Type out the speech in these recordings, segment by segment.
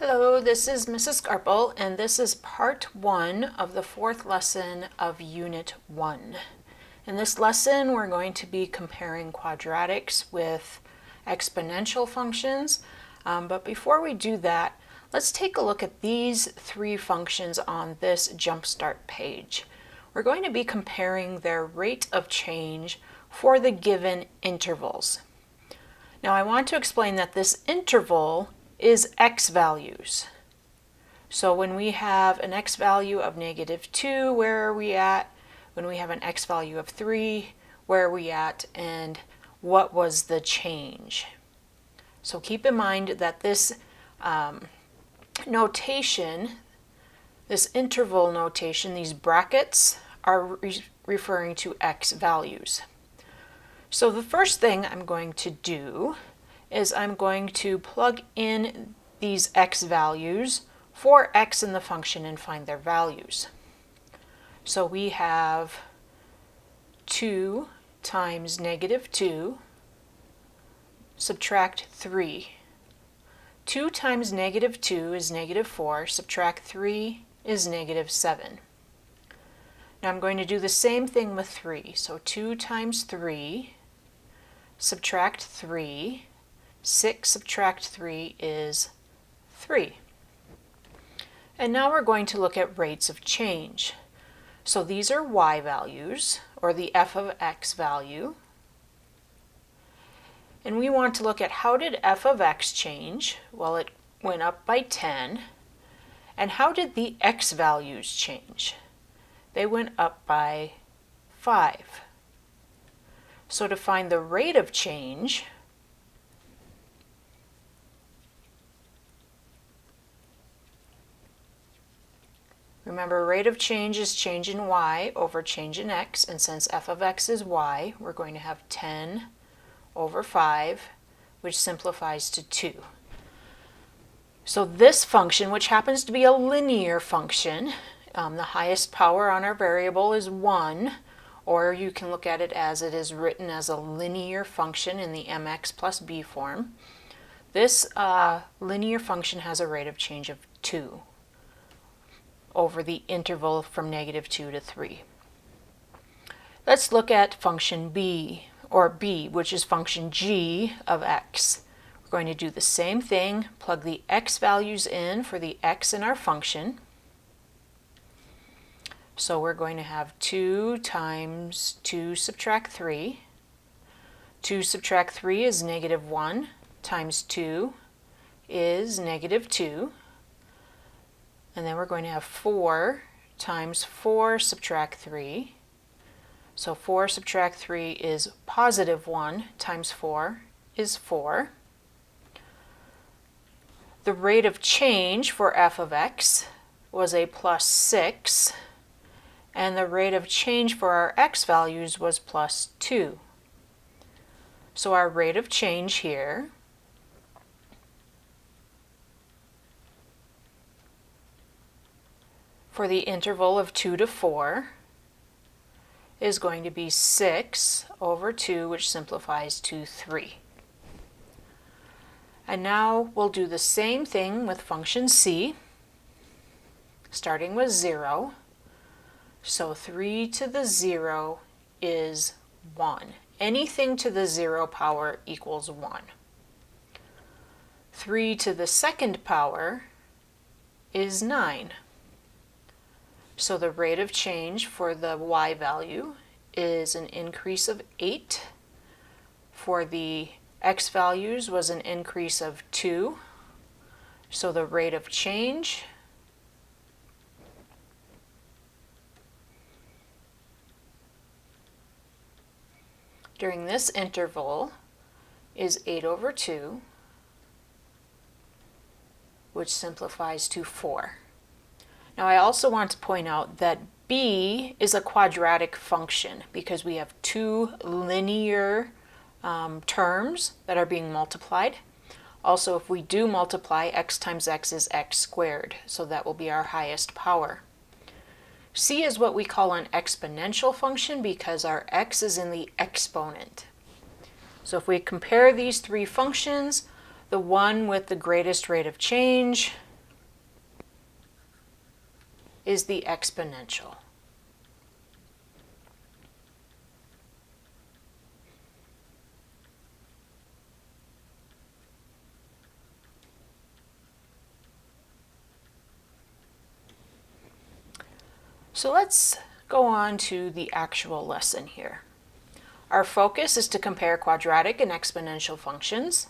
Hello, this is Mrs. Garple, and this is part 1 of the 4th lesson of Unit 1. In this lesson, we're going to be comparing quadratics with exponential functions, but before we do that, let's take a look at these 3 functions on this Jumpstart page. We're going to be comparing their rate of change for the given intervals. Now I want to explain that this interval is x values. So when we have an x value of -2, where are we at? When we have an x value of 3, where are we at? And what was the change? So keep in mind that this notation, this interval notation, these brackets are referring to x values. So the first thing I'm going to do is I'm going to plug in these x values for x in the function and find their values. So we have 2 times -2, subtract 3. 2 times -2 is -4, subtract 3 is -7. Now I'm going to do the same thing with 3. So 2 times 3, subtract 3, 6 subtract 3 is 3. And now we're going to look at rates of change. So these are y values, or the f of x value. And we want to look at how did f of x change? Well, it went up by 10. And how did the x values change? They went up by 5. So to find the rate of change, remember, rate of change is change in y over change in x, and since f of x is y, we're going to have 10 over 5, which simplifies to 2. So this function, which happens to be a linear function, the highest power on our variable is 1, or you can look at it as it is written as a linear function in the mx plus b form. This linear function has a rate of change of 2 over the interval from -2 to 3. Let's look at function b, or b, which is function g of x. We're going to do the same thing, plug the x values in for the x in our function. So we're going to have 2 times 2 subtract 3. 2 subtract 3 is -1, times 2 is -2. And then we're going to have 4 times 4 subtract 3. So 4 subtract 3 is +1, times 4 is 4. The rate of change for f of x was a +6. And the rate of change for our x values was +2. So our rate of change here for the interval of 2 to 4 is going to be 6 over 2, which simplifies to 3. And now we'll do the same thing with function c, starting with 0. So 3 to the 0 is 1. Anything to the 0 power equals 1. 3 to the 2nd power is 9. So the rate of change for the y value is an increase of 8. For the x values was an increase of 2. So the rate of change during this interval is 8 over 2, which simplifies to 4. Now I also want to point out that b is a quadratic function because we have 2 linear terms that are being multiplied. Also, if we do multiply, x times x is x squared, so that will be our highest power. C is what we call an exponential function because our x is in the exponent. So if we compare these 3 functions, the one with the greatest rate of change is the exponential. So let's go on to the actual lesson here. Our focus is to compare quadratic and exponential functions,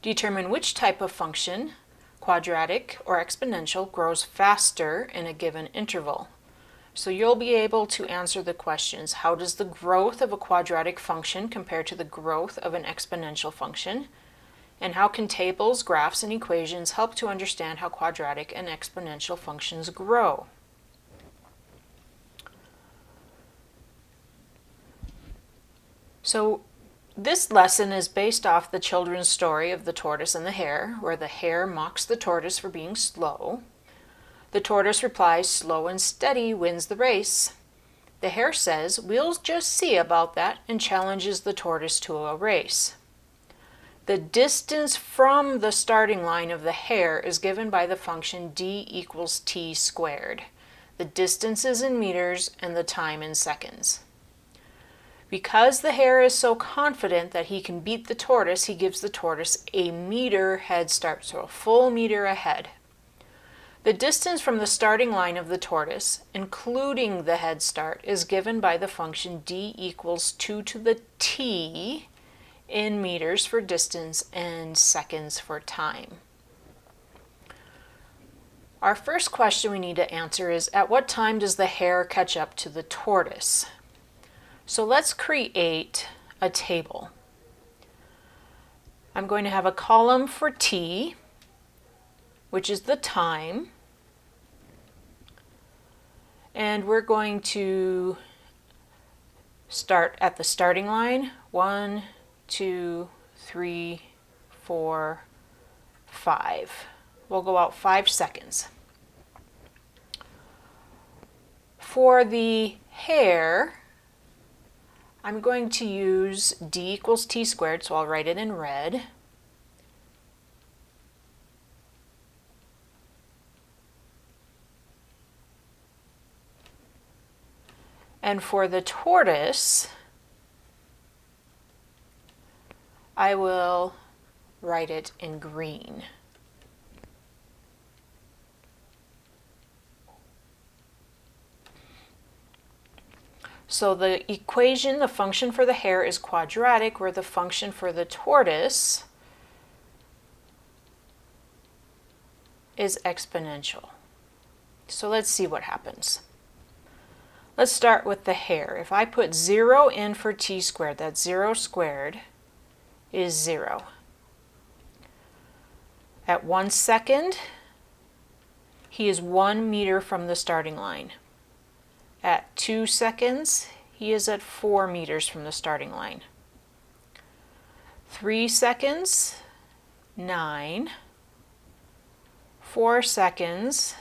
determine which type of function, quadratic or exponential, grows faster in a given interval. So you'll be able to answer the questions: how does the growth of a quadratic function compare to the growth of an exponential function? And how can tables, graphs, and equations help to understand how quadratic and exponential functions grow? So this lesson is based off the children's story of the tortoise and the hare, where the hare mocks the tortoise for being slow. The tortoise replies, "Slow and steady wins the race." The hare says, "We'll just see about that," and challenges the tortoise to a race. The distance from the starting line of the hare is given by the function d equals t squared. The distance is in meters and the time in seconds. Because the hare is so confident that he can beat the tortoise, he gives the tortoise a meter head start, so a full meter ahead. The distance from the starting line of the tortoise, including the head start, is given by the function d equals 2 to the t in meters for distance and seconds for time. Our first question we need to answer is, at what time does the hare catch up to the tortoise? So let's create a table. I'm going to have a column for t, which is the time, and we're going to start at the starting line. 1, 2, 3, 4, 5. We'll go out 5 seconds. For the hare, I'm going to use d equals t squared, so I'll write it in red. And for the tortoise, I will write it in green. So the equation, the function for the hare is quadratic, where the function for the tortoise is exponential. So let's see what happens. Let's start with the hare. If I put 0 in for t squared, that's 0 squared is 0. At 1 second, he is 1 meter from the starting line. At 2 seconds, he is at 4 meters from the starting line. 3 seconds, 9. 4 seconds,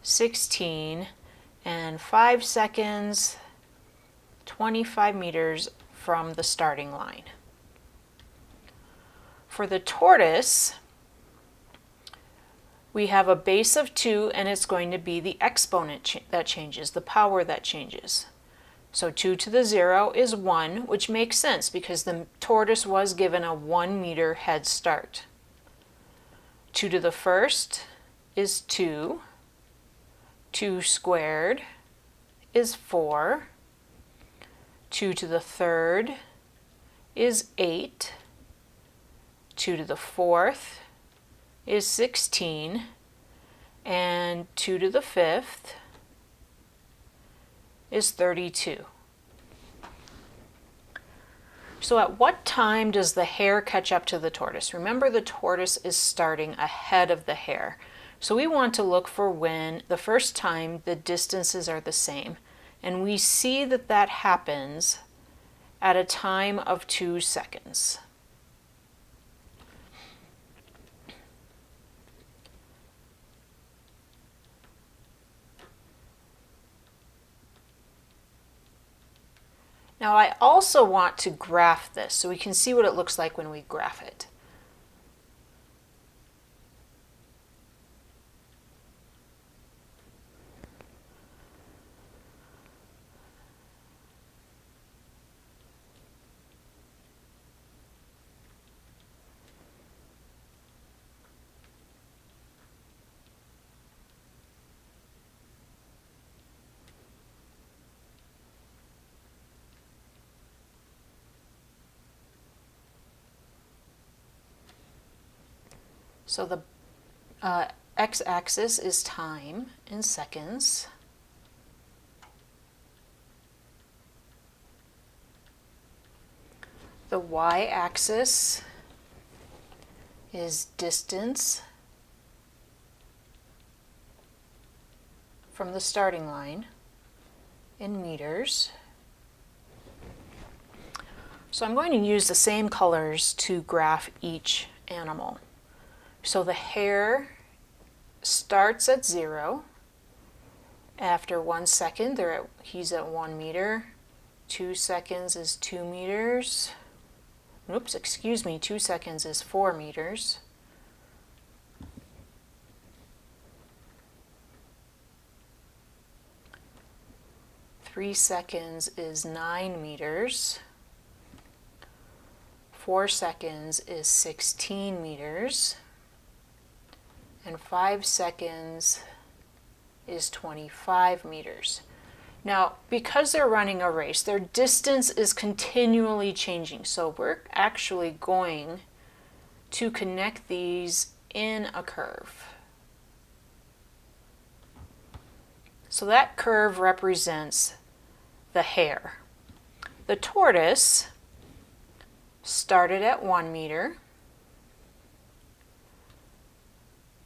16. And 5 seconds, 25 meters from the starting line. For the tortoise, we have a base of 2, and it's going to be the exponent that changes, the power that changes. So 2 to the 0 is 1, which makes sense because the tortoise was given a 1 meter head start. 2 to the first is 2. 2 squared is 4. 2 to the third is 8. 2 to the fourth is 16. And 2 to the fifth is 32. So at what time does the hare catch up to the tortoise? Remember, the tortoise is starting ahead of the hare. So we want to look for when the first time the distances are the same. And we see that that happens at a time of 2 seconds. Now I also want to graph this so we can see what it looks like when we graph it. So the x-axis is time in seconds. The y-axis is distance from the starting line in meters. So I'm going to use the same colors to graph each animal. So the hare starts at 0. After 1 second, he's at 1 meter. 2 seconds is 2 meters. Oops, excuse me, 2 seconds is 4 meters. Three seconds is 9 meters. 4 seconds is 16 meters. And 5 seconds is 25 meters. Now, because they're running a race, their distance is continually changing. So we're actually going to connect these in a curve. So that curve represents the hare. The tortoise started at 1 meter,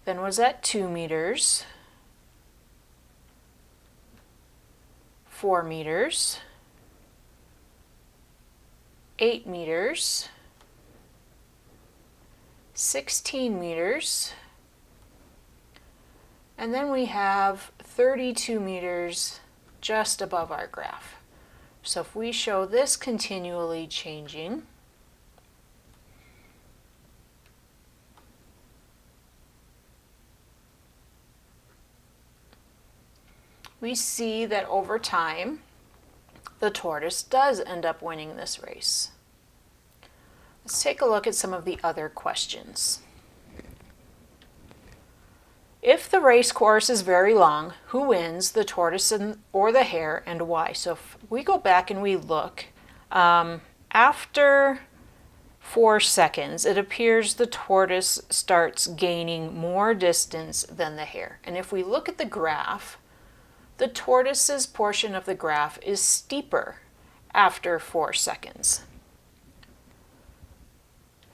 then was at 2 meters, 4 meters, 8 meters, 16 meters, and then we have 32 meters just above our graph. So if we show this continually changing, we see that over time, the tortoise does end up winning this race. Let's take a look at some of the other questions. If the race course is very long, who wins, the tortoise or the hare, and why? So if we go back and we look, after 4 seconds, it appears the tortoise starts gaining more distance than the hare. And if we look at the graph, the tortoise's portion of the graph is steeper after 4 seconds.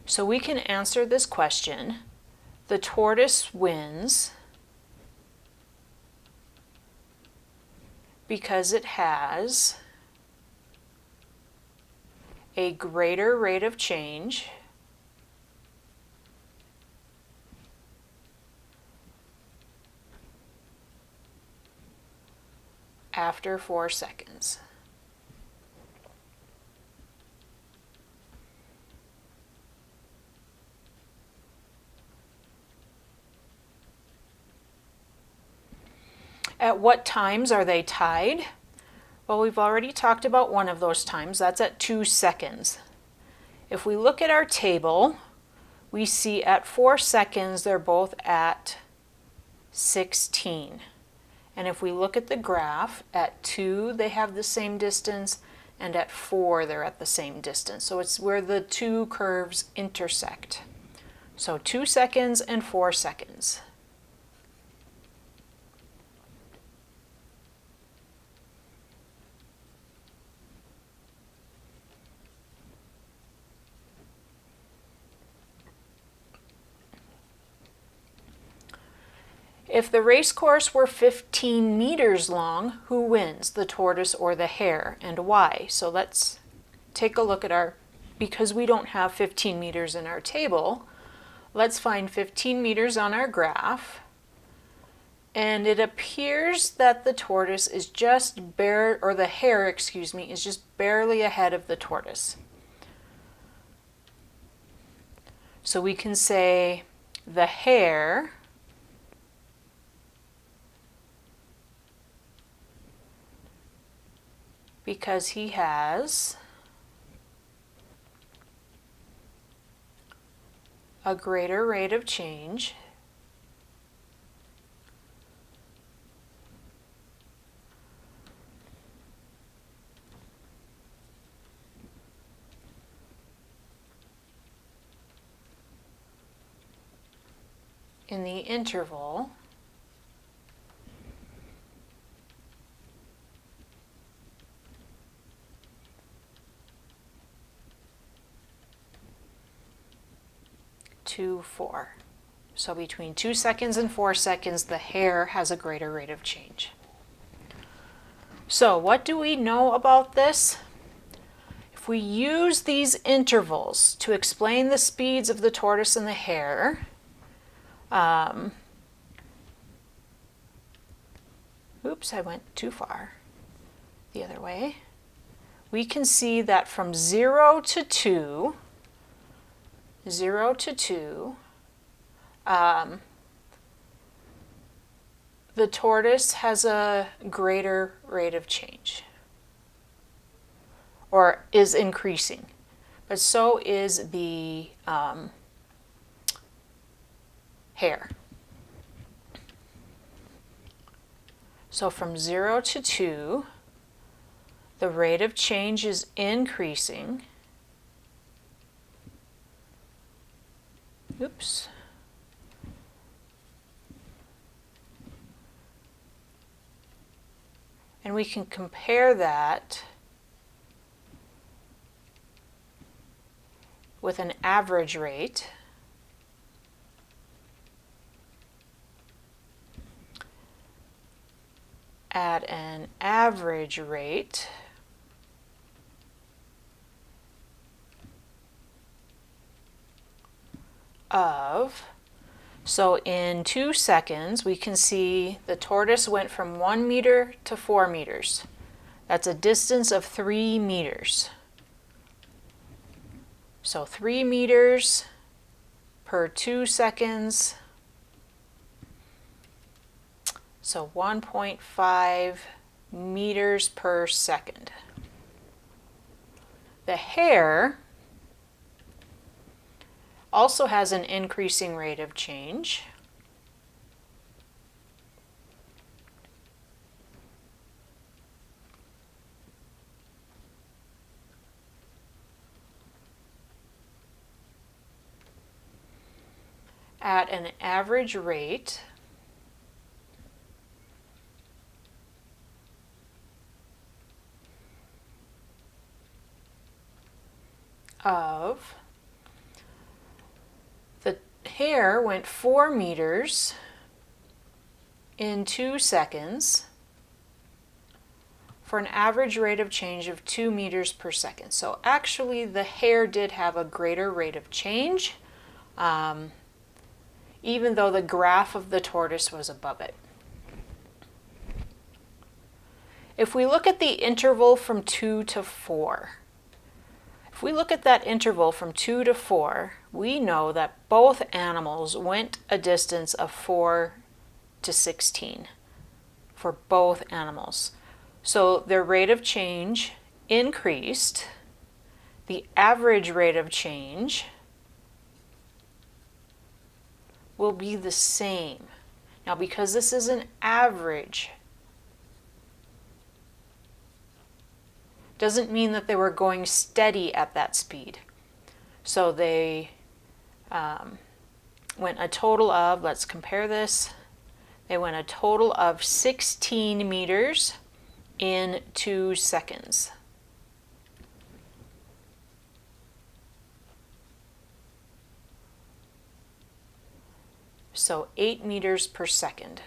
So we can answer this question. The tortoise wins because it has a greater rate of change after 4 seconds. At what times are they tied? Well, we've already talked about one of those times. That's at 2 seconds. If we look at our table, we see at 4 seconds they're both at 16. And if we look at the graph, at 2 they have the same distance, and at 4 they're at the same distance. So it's where the two curves intersect. So 2 seconds and 4 seconds. If the race course were 15 meters long, who wins, the tortoise or the hare, and why? So let's take a look at because we don't have 15 meters in our table, let's find 15 meters on our graph. And it appears that the tortoise is the hare, is just barely ahead of the tortoise. So we can say the hare because he has a greater rate of change in the interval to 4. So between 2 seconds and 4 seconds, the hair has a greater rate of change. So what do we know about this? If we use these intervals to explain the speeds of the tortoise and the hare, oops, I went too far the other way. We can see that from 0 to 2, the tortoise has a greater rate of change, or is increasing, but so is the hare. So from 0 to 2, the rate of change is increasing. Oops. And we can compare that with an average rate. At an average rate of, so in 2 seconds, we can see the tortoise went from 1 meter to 4 meters. That's a distance of 3 meters. So 3 meters per 2 seconds. So 1.5 meters per second. The hare also has an increasing rate of change. At an average rate of, the hare went 4 meters in 2 seconds for an average rate of change of 2 meters per second. So actually the hare did have a greater rate of change, even though the graph of the tortoise was above it. If we look at the interval from 2 to 4, if we look at that interval from 2 to 4, we know that both animals went a distance of 4 to 16 for both animals. So their rate of change increased. The average rate of change will be the same. Now, because this is an average, doesn't mean that they were going steady at that speed. So they went a total of, let's compare this, they went a total of 16 meters in 2 seconds. So 8 meters per second.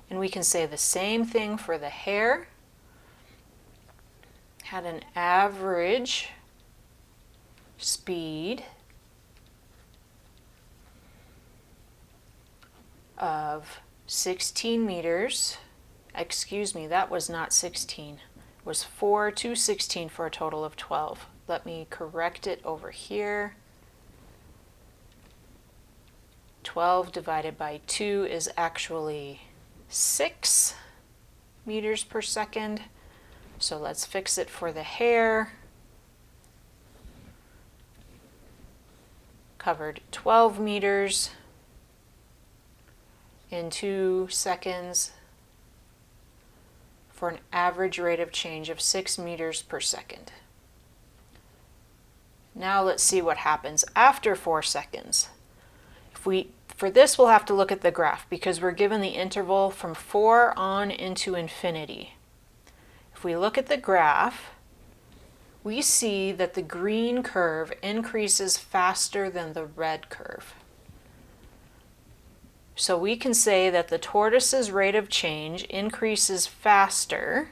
And we can say the same thing for the hare. Had an average speed of 16 meters. Excuse me, that was not 16. It was 4 to 16 for a total of 12. Let me correct it over here. 12 divided by 2 is actually 6 meters per second. So let's fix it for the hare. Covered 12 meters in 2 seconds for an average rate of change of 6 meters per second. Now let's see what happens after 4 seconds. For this, we'll have to look at the graph because we're given the interval from 4 on into infinity. If we look at the graph, we see that the green curve increases faster than the red curve. So we can say that the tortoise's rate of change increases faster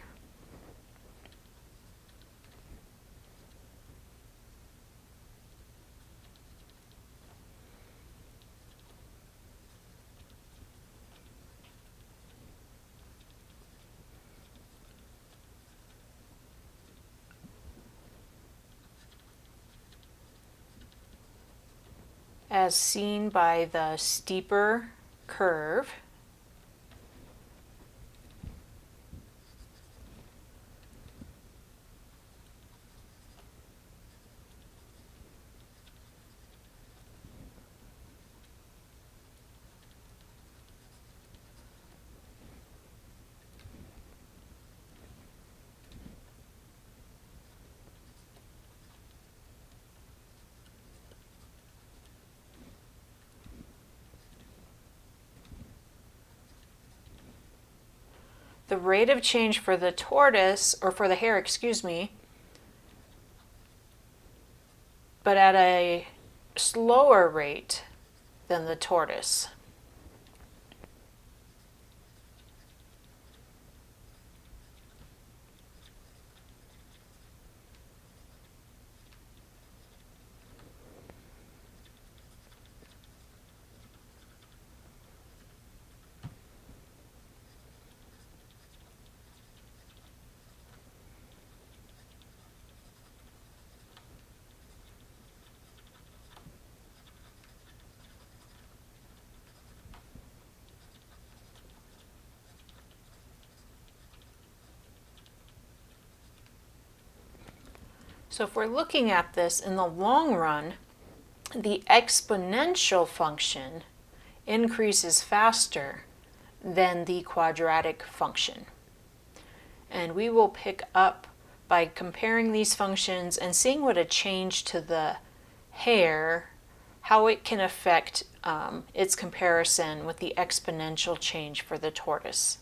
as seen by the steeper curve. The rate of change for the tortoise, or for the hare, excuse me, but at a slower rate than the tortoise. So if we're looking at this in the long run, the exponential function increases faster than the quadratic function. And we will pick up by comparing these functions and seeing what a change to the hare, how it can affect its comparison with the exponential change for the tortoise.